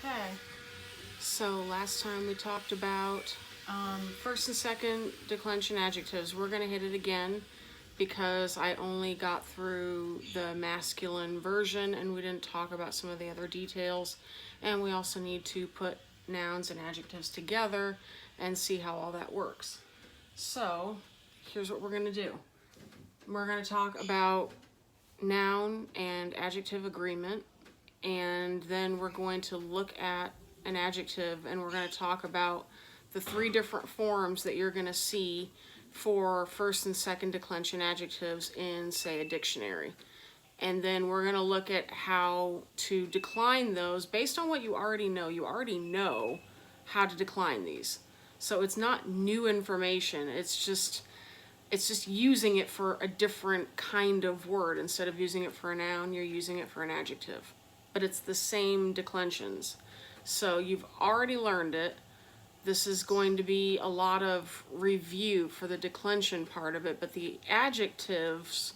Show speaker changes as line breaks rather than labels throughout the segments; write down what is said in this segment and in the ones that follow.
Okay, so last time we talked about first and second declension adjectives. We're going to hit it again because I only got through the masculine version and we didn't talk about some of the other details. And we also need to put nouns and adjectives together and see how all that works. So here's what we're going to do. We're going to talk about noun and adjective agreement, and then we're going to look at an adjective and we're going to talk about the three different forms that you're going to see for first and second declension adjectives in, say, a dictionary. And then we're going to look at how to decline those based on what you already know. You already know how to decline these. So it's not new information. It's just using it for a different kind of word. Instead of using it for a noun, you're using it for an adjective. But it's the same declensions. So you've already learned it. This is going to be a lot of review for the declension part of it, but the adjectives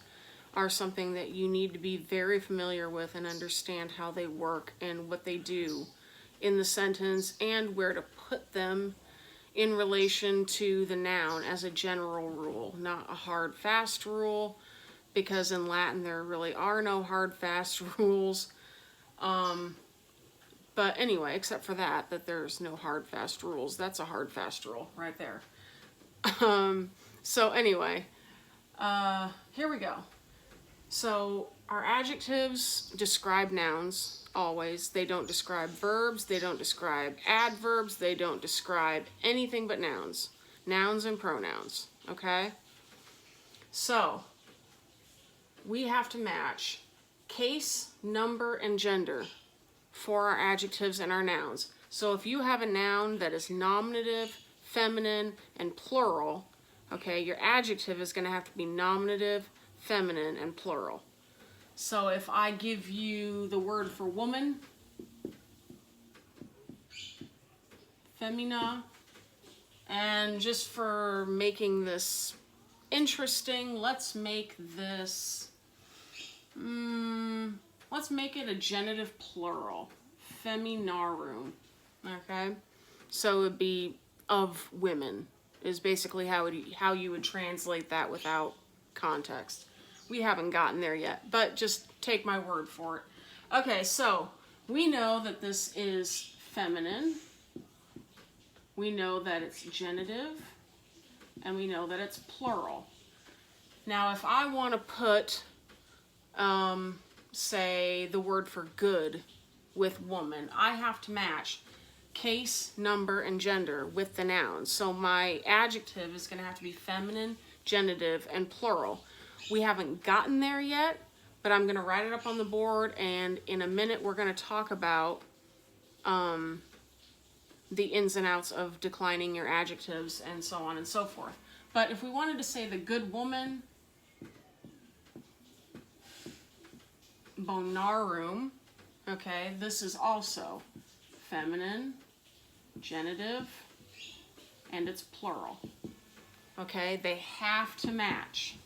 are something that you need to be very familiar with and understand how they work and what they do in the sentence and where to put them in relation to the noun as a general rule, not a hard, fast rule, because in Latin there really are no hard, fast rules. But anyway, except for that there's no hard, fast rules. That's a hard, fast rule right there. So anyway, here we go. So our adjectives describe nouns always. They don't describe verbs. They don't describe adverbs. They don't describe anything but nouns. Nouns and pronouns, okay? So we have to match case, number, and gender for our adjectives and our nouns. So if you have a noun that is nominative, feminine, and plural, okay, your adjective is going to have to be nominative, feminine, and plural. So if I give you the word for woman, femina, and just for making this interesting, let's make this, let's make it a genitive plural, feminarum, okay? So it would be of women is basically how you would translate that without context. We haven't gotten there yet, but just take my word for it. Okay, so we know that this is feminine. We know that it's genitive, and we know that it's plural. Now, if I want to put, say, the word for good with woman, I have to match case, number, and gender with the noun. So my adjective is going to have to be feminine, genitive, and plural. We haven't gotten there yet, but I'm going to write it up on the board, and in a minute we're going to talk about the ins and outs of declining your adjectives and so on and so forth. But if we wanted to say the good woman, bonarum, okay, this is also feminine, genitive, and it's plural. Okay, they have to match.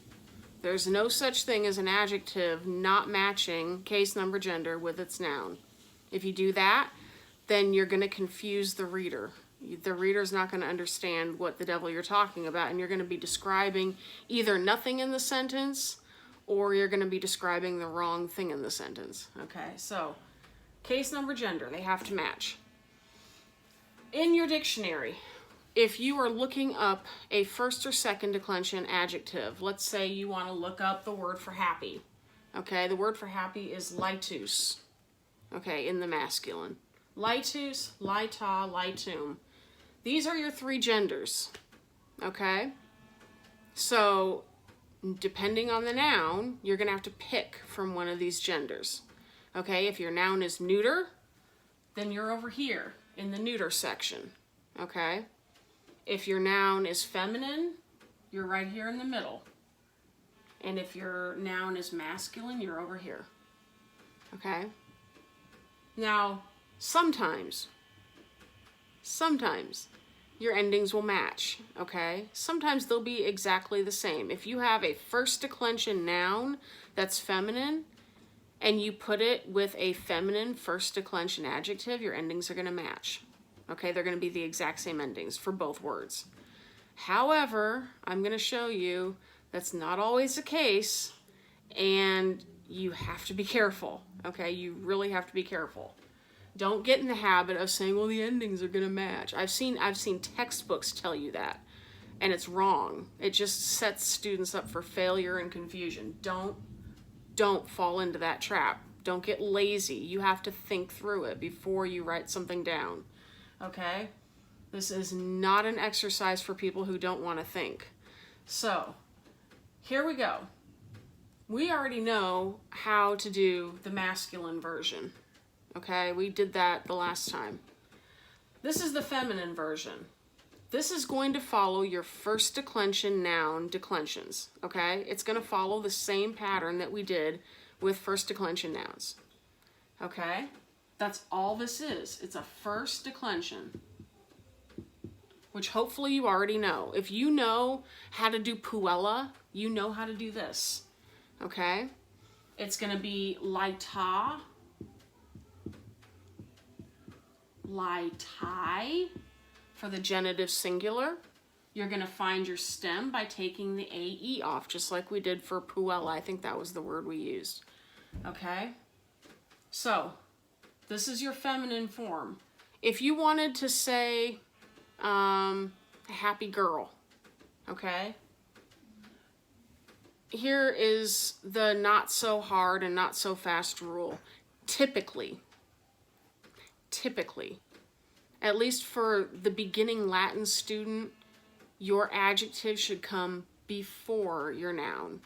There's no such thing as an adjective not matching case, number, gender with its noun. If you do that, then you're going to confuse the reader. The reader's not going to understand what the devil you're talking about, and you're going to be describing either nothing in the sentence or you're going to be describing the wrong thing in the sentence. Okay, so case, number, gender, they have to match. In your dictionary, if you are looking up a first or second declension adjective, let's say you want to look up the word for happy. Okay, the word for happy is litus. Okay, in the masculine. Litus, lita, litum. These are your three genders. Okay? So, depending on the noun, you're going to have to pick from one of these genders. Okay, if your noun is neuter, then you're over here in the neuter section. Okay? If your noun is feminine, you're right here in the middle. And if your noun is masculine, you're over here. Okay? Now, sometimes your endings will match, okay? Sometimes they'll be exactly the same. If you have a first declension noun that's feminine and you put it with a feminine first declension adjective, your endings are going to match. Okay, they're going to be the exact same endings for both words. However, I'm going to show you that's not always the case, and you have to be careful. Okay, you really have to be careful. Don't get in the habit of saying, well, the endings are going to match. I've seen textbooks tell you that, and it's wrong. It just sets students up for failure and confusion. Don't fall into that trap. Don't get lazy. You have to think through it before you write something down. Okay? This is not an exercise for people who don't want to think. So, here we go. We already know how to do the masculine version. Okay? We did that the last time. This is the feminine version. This is going to follow your first declension noun declensions. Okay? It's going to follow the same pattern that we did with first declension nouns. Okay? That's all this is. It's a first declension, which hopefully you already know. If you know how to do puella, you know how to do this. Okay? It's going to be laita, laitai for the genitive singular. You're going to find your stem by taking the AE off, just like we did for puella. I think that was the word we used. Okay? So, this is your feminine form. If you wanted to say happy girl, okay? Here is the not so hard and not so fast rule. Typically, at least for the beginning Latin student, your adjective should come before your noun.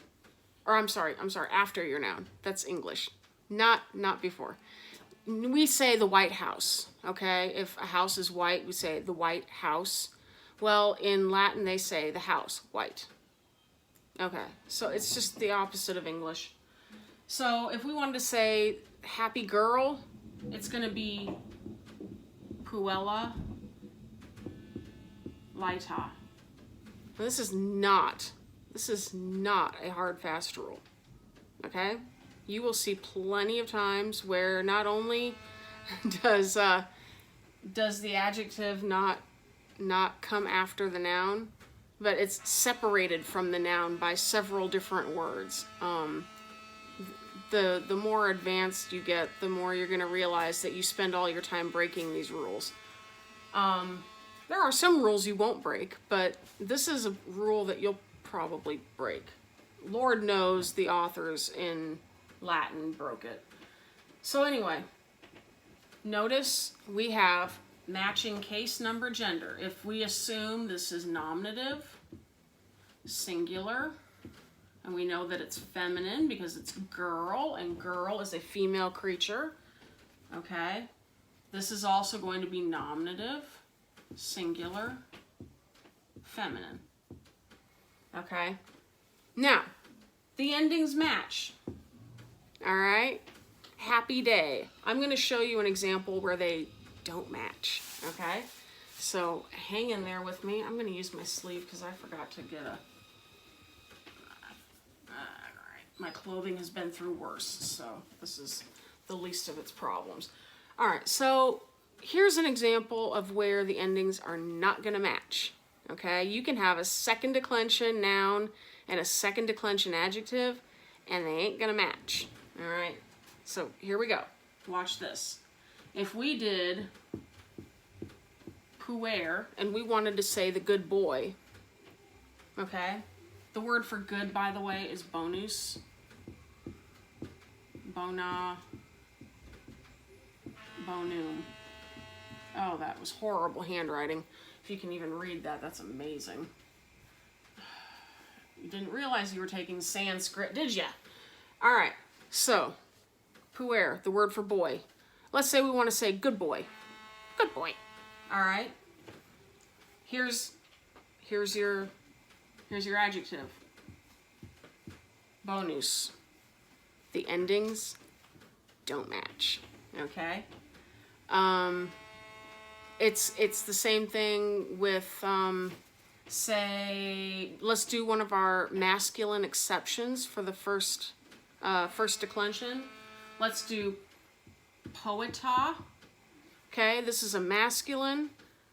Or I'm sorry, after your noun. That's English. Not before. We say the White House, okay? If a house is white, we say the White House. Well, in Latin, they say the house, white. Okay, so it's just the opposite of English. So if we wanted to say happy girl, it's going to be puella laita. This is not a hard, fast rule, okay? You will see plenty of times where not only does the adjective not come after the noun, but it's separated from the noun by several different words. The more advanced you get, the more you're going to realize that you spend all your time breaking these rules. There are some rules you won't break, but this is a rule that you'll probably break. Lord knows the authors in Latin broke it. So anyway, notice we have matching case, number, gender. If we assume this is nominative, singular, and we know that it's feminine because it's girl, and girl is a female creature, okay? This is also going to be nominative, singular, feminine, okay? Now, the endings match. All right, happy day. I'm going to show you an example where they don't match, okay? So hang in there with me. I'm going to use my sleeve because I forgot to get a... All right, my clothing has been through worse, so this is the least of its problems. All right, so here's an example of where the endings are not going to match, okay? You can have a second declension noun and a second declension adjective, and they ain't going to match. All right, so here we go. Watch this. If we did puer and we wanted to say the good boy, okay? The word for good, by the way, is bonus. Bona. Bonum. Oh, that was horrible handwriting. If you can even read that, that's amazing. You didn't realize you were taking Sanskrit, did ya? All right. So, puer, the word for boy. Let's say we want to say good boy. Good boy. All right. Here's your adjective. Bonus. The endings don't match. Okay? It's the same thing with say, let's do one of our masculine exceptions for the first declension. Let's do poeta. Okay, this is a masculine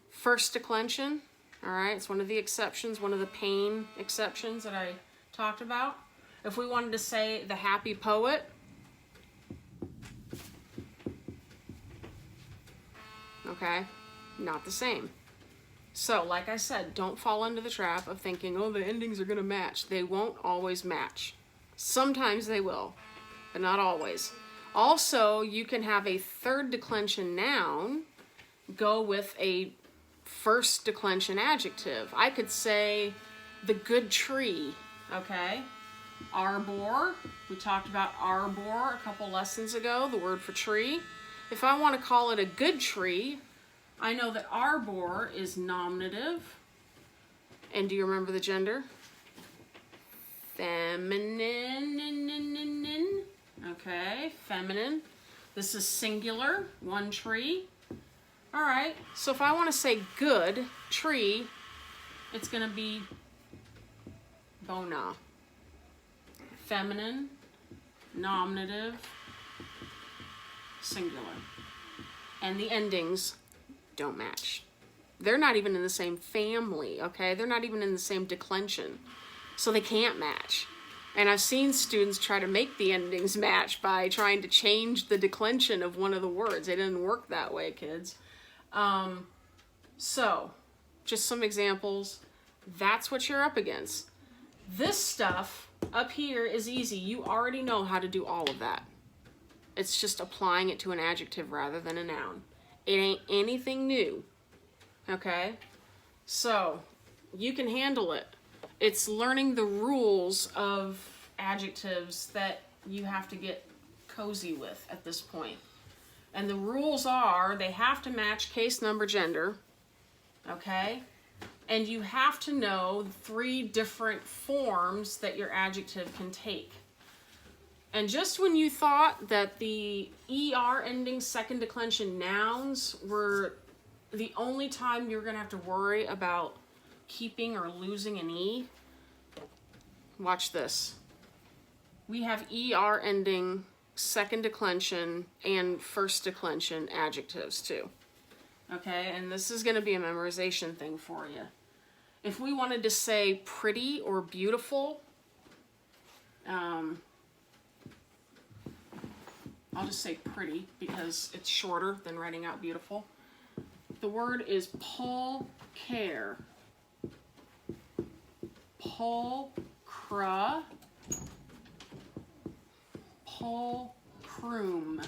first declension. All right, it's one of the exceptions, one of the pain exceptions that I talked about. If we wanted to say the happy poet, okay, not the same. So, like I said, don't fall into the trap of thinking, oh, the endings are going to match. They won't always match. Sometimes they will, but not always. Also, you can have a third declension noun go with a first declension adjective. I could say the good tree, okay? Arbor, we talked about arbor a couple lessons ago, the word for tree. If I want to call it a good tree, I know that arbor is nominative. And do you remember the gender? Feminine. Okay, feminine. This is singular, one tree. All right, so if I want to say good tree, it's going to be bona. Feminine, nominative, singular. And the endings don't match. They're not even in the same family, okay? They're not even in the same declension. So they can't match. And I've seen students try to make the endings match by trying to change the declension of one of the words. It didn't work that way, kids. So, just some examples. That's what you're up against. This stuff up here is easy. You already know how to do all of that. It's just applying it to an adjective rather than a noun. It ain't anything new, okay? So, you can handle it. It's learning the rules of adjectives that you have to get cozy with at this point. And the rules are they have to match case, number, gender, okay? And you have to know 3 different forms that your adjective can take. And just when you thought that the ER ending second declension nouns were the only time you're going to have to worry about keeping or losing an E, watch this. We have ER ending second declension and first declension adjectives too. Okay, and this is going to be a memorization thing for you. If we wanted to say pretty or beautiful, I'll just say pretty because it's shorter than writing out beautiful. The word is pulcre. Pulcra. Pulcrum.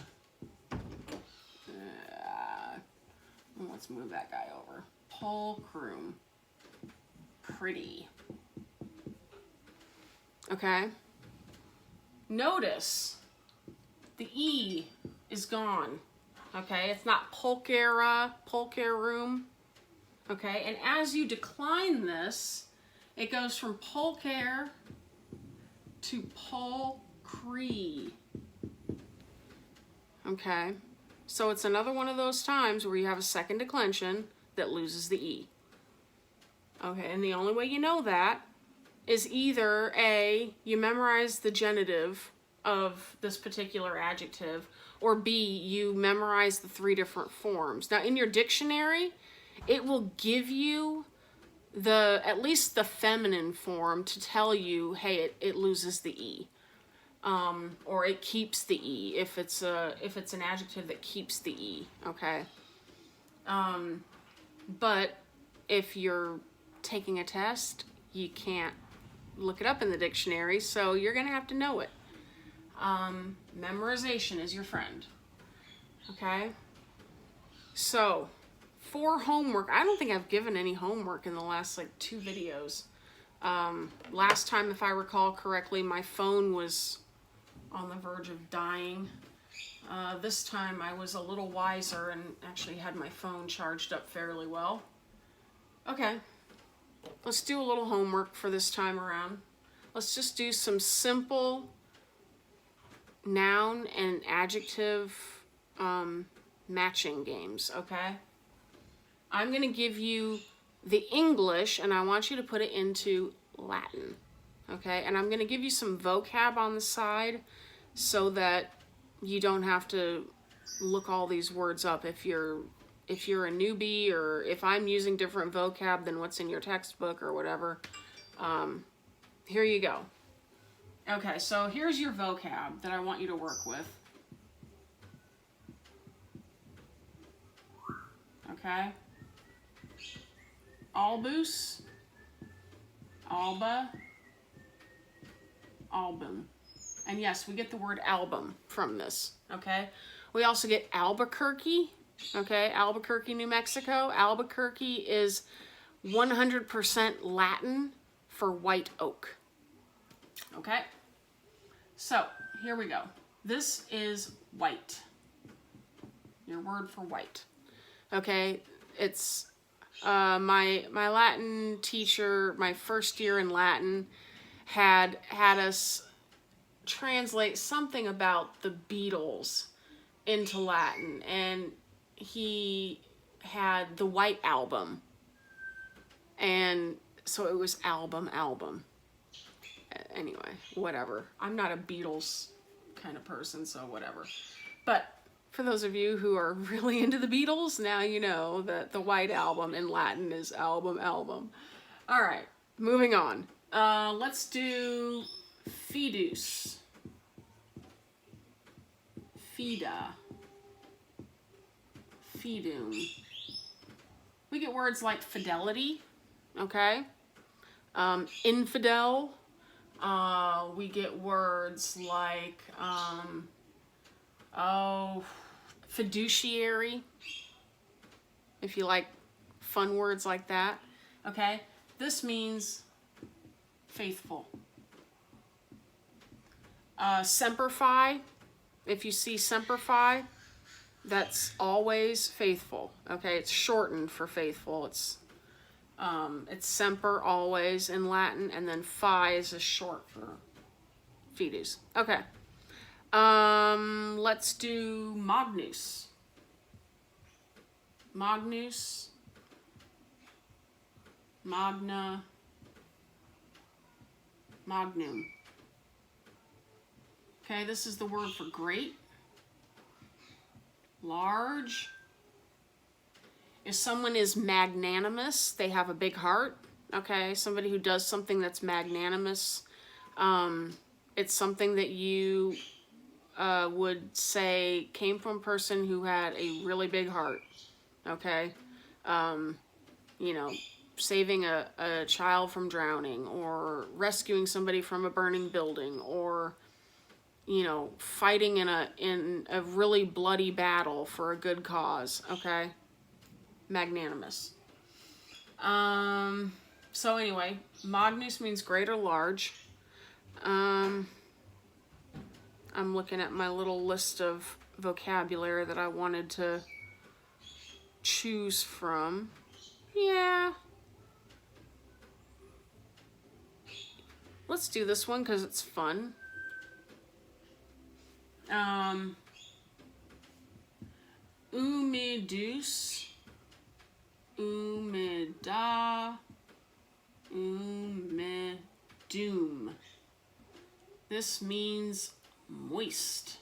Let's move that guy over. Pulcrum. Pretty. Okay? Notice the E is gone. Okay? It's not pulchera, pulcherum. Okay? And as you decline this, it goes from pulcher to pulchree. Okay? So it's another one of those times where you have a second declension that loses the E. Okay, and the only way you know that is either A, you memorize the genitive of this particular adjective, or B, you memorize the 3 different forms. Now in your dictionary, it will give you at least the feminine form to tell you, hey, it loses the E. Or it keeps the E if it's an adjective that keeps the E, okay? But if you're taking a test, you can't look it up in the dictionary, so you're gonna have to know it. Memorization is your friend, okay? So, for homework, I don't think I've given any homework in the last 2 videos. Last time, if I recall correctly, my phone was on the verge of dying. This time I was a little wiser and actually had my phone charged up fairly well. Okay, let's do a little homework for this time around. Let's just do some simple noun and adjective matching games, okay? I'm going to give you the English and I want you to put it into Latin, okay? And I'm going to give you some vocab on the side so that you don't have to look all these words up if you're a newbie, or if I'm using different vocab than what's in your textbook or whatever. Here you go. Okay, so here's your vocab that I want you to work with. Okay. Albus, alba, album. And yes, we get the word album from this, okay? We also get Albuquerque, okay? Albuquerque, New Mexico. Albuquerque is 100% Latin for white oak, okay? So, here we go. This is white. Your word for white. Okay, it's my Latin teacher, my first year in Latin, had us translate something about the Beatles into Latin, and he had the White Album, and so it was album. Anyway, whatever. I'm not a Beatles kind of person, so whatever. But for those of you who are really into the Beatles, now you know that the White Album in Latin is album. All right, moving on. Let's do fidus, fida, fidum. We get words like fidelity, okay? Infidel. We get words like, fiduciary, if you like fun words like that, okay? This means faithful. Semper Fi, if you see Semper Fi, that's always faithful, okay? It's shortened for faithful. It's semper, always, in Latin, and then fi is a short for fidus. Okay. Let's do magnus. Magnus, magna, magnum. Okay, this is the word for great. Large. If someone is magnanimous, they have a big heart. Okay, somebody who does something that's magnanimous. It's something that you would say came from a person who had a really big heart. Okay, you know, saving a child from drowning, or rescuing somebody from a burning building, or, you know, fighting in a really bloody battle for a good cause. Okay, magnanimous. So anyway, magnus means great or large. I'm looking at my little list of vocabulary that I wanted to choose from. Yeah. Let's do this one because it's fun. Umidus, umida, umidum. This means moist,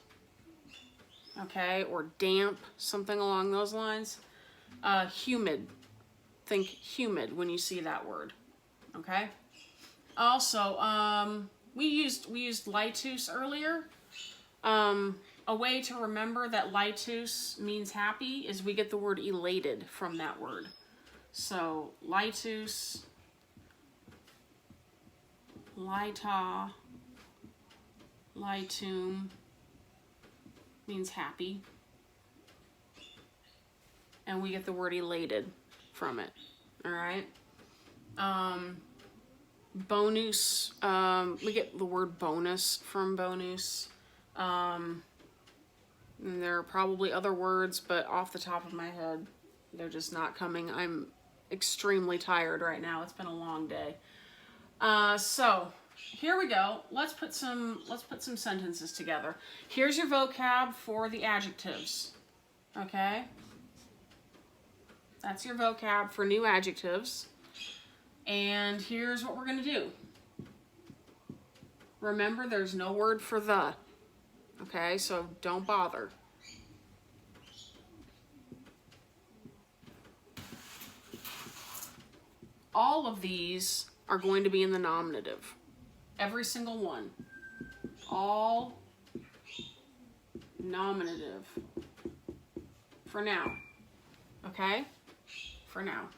okay, or damp, something along those lines. Humid. Think humid when you see that word, okay? Also, we used litus earlier. A way to remember that litus means happy is we get the word elated from that word. So litus, lita, litum means happy, and we get the word elated from it. All right. Bonus, we get the word bonus from bonus. And there are probably other words, but off the top of my head, they're just not coming. I'm extremely tired right now. It's been a long day. So here we go. Let's put some sentences together. Here's your vocab for the adjectives. Okay? That's your vocab for new adjectives. And here's what we're going to do. Remember, there's no word for the. Okay, so don't bother. All of these are going to be in the nominative. Every single one. All nominative. For now. Okay? For now.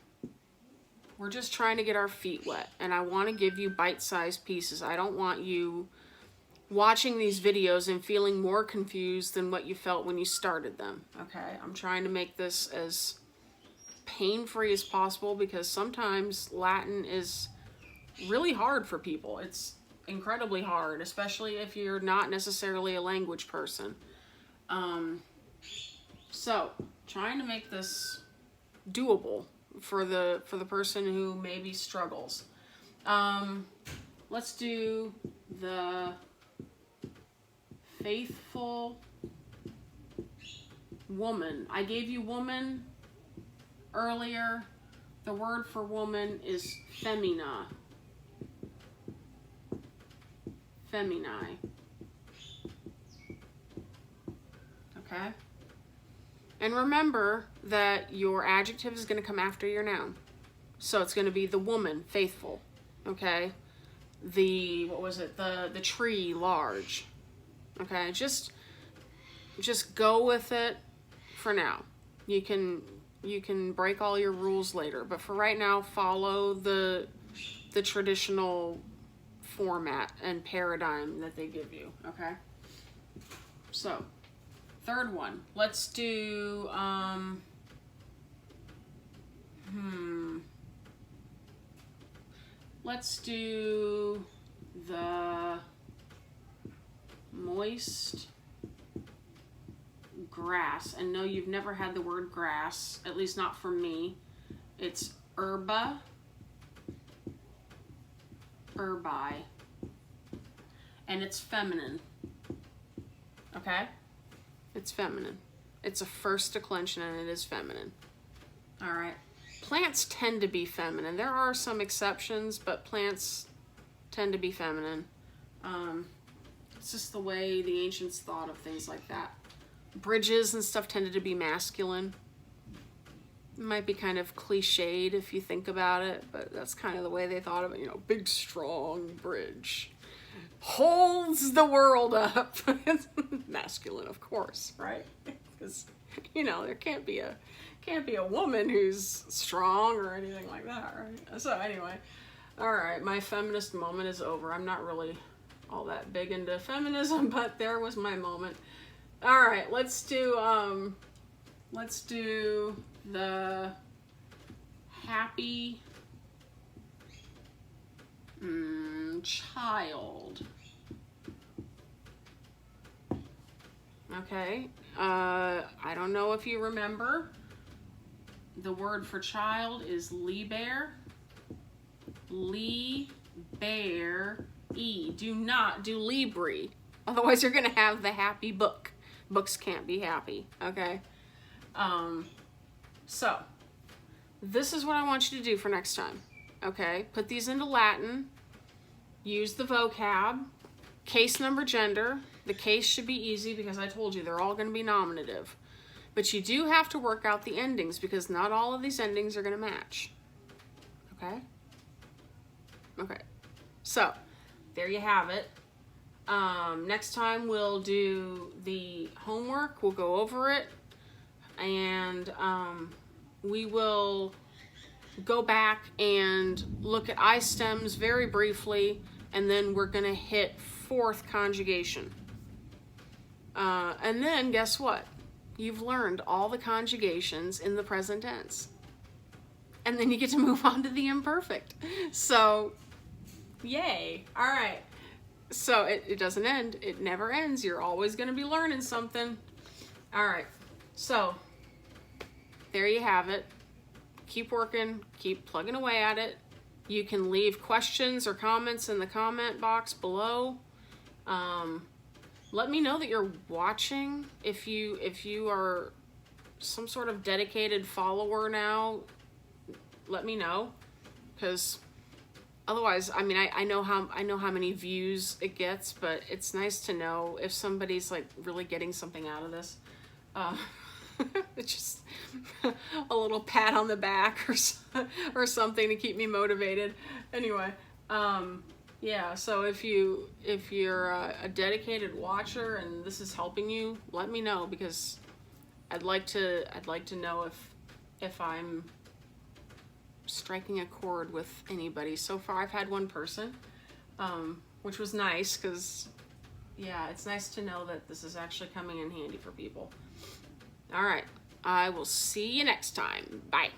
We're just trying to get our feet wet, and I want to give you bite-sized pieces. I don't want you watching these videos and feeling more confused than what you felt when you started them. Okay? I'm trying to make this as pain-free as possible because sometimes Latin is really hard for people. It's incredibly hard, especially if you're not necessarily a language person. So trying to make this doable for the person who maybe struggles. Let's do the faithful woman. I gave you woman earlier. The word for woman is femina. Feminae. Okay? And remember that your adjective is going to come after your noun. So it's going to be the woman, faithful. Okay? The, what was it? The tree, large. Okay? Just go with it for now. You can break all your rules later, but for right now, follow the traditional format and paradigm that they give you. Okay? So, third one. Let's do let's do the moist grass. And no, you've never had the word grass, at least not from me. It's herba, herbae, and it's feminine. Okay? It's feminine. It's a first declension and it is feminine. All right. Plants tend to be feminine. There are some exceptions, but plants tend to be feminine. It's just the way the ancients thought of things like that. Bridges and stuff tended to be masculine. It might be kind of cliched if you think about it, but that's kind of the way they thought of it. You know, big, strong bridge holds the world up. It's masculine, of course, right? Because, you know, there can't be a woman who's strong or anything like that, right? So anyway, all right, my feminist moment is over. I'm not really all that big into feminism, but there was my moment. All right, let's do the happy child. Okay, I don't know if you remember, the word for child is liber. Liber-e. Do not do libri, otherwise you're gonna have the happy book. Books can't be happy, okay? So, this is what I want you to do for next time, okay? Put these into Latin, use the vocab, case, number, gender. The case should be easy because I told you they're all going to be nominative. But you do have to work out the endings because not all of these endings are going to match, okay? Okay, so there you have it. Next time we'll do the homework, we'll go over it, and we will go back and look at I stems very briefly, and then we're going to hit fourth conjugation. And then guess what? You've learned all the conjugations in the present tense. And then you get to move on to the imperfect. So, yay. All right. So it doesn't end. It never ends. You're always going to be learning something. All right. So there you have it. Keep working. Keep plugging away at it. You can leave questions or comments in the comment box below. Let me know that you're watching. If you are some sort of dedicated follower now, let me know, because otherwise, I mean, I know how many views it gets, but it's nice to know if somebody's like really getting something out of this. It's just a little pat on the back or something to keep me motivated. Anyway, yeah. So if you're a dedicated watcher and this is helping you, let me know, because I'd like to know if I'm striking a chord with anybody. So far, I've had one person, which was nice, because yeah, it's nice to know that this is actually coming in handy for people. All right, I will see you next time. Bye.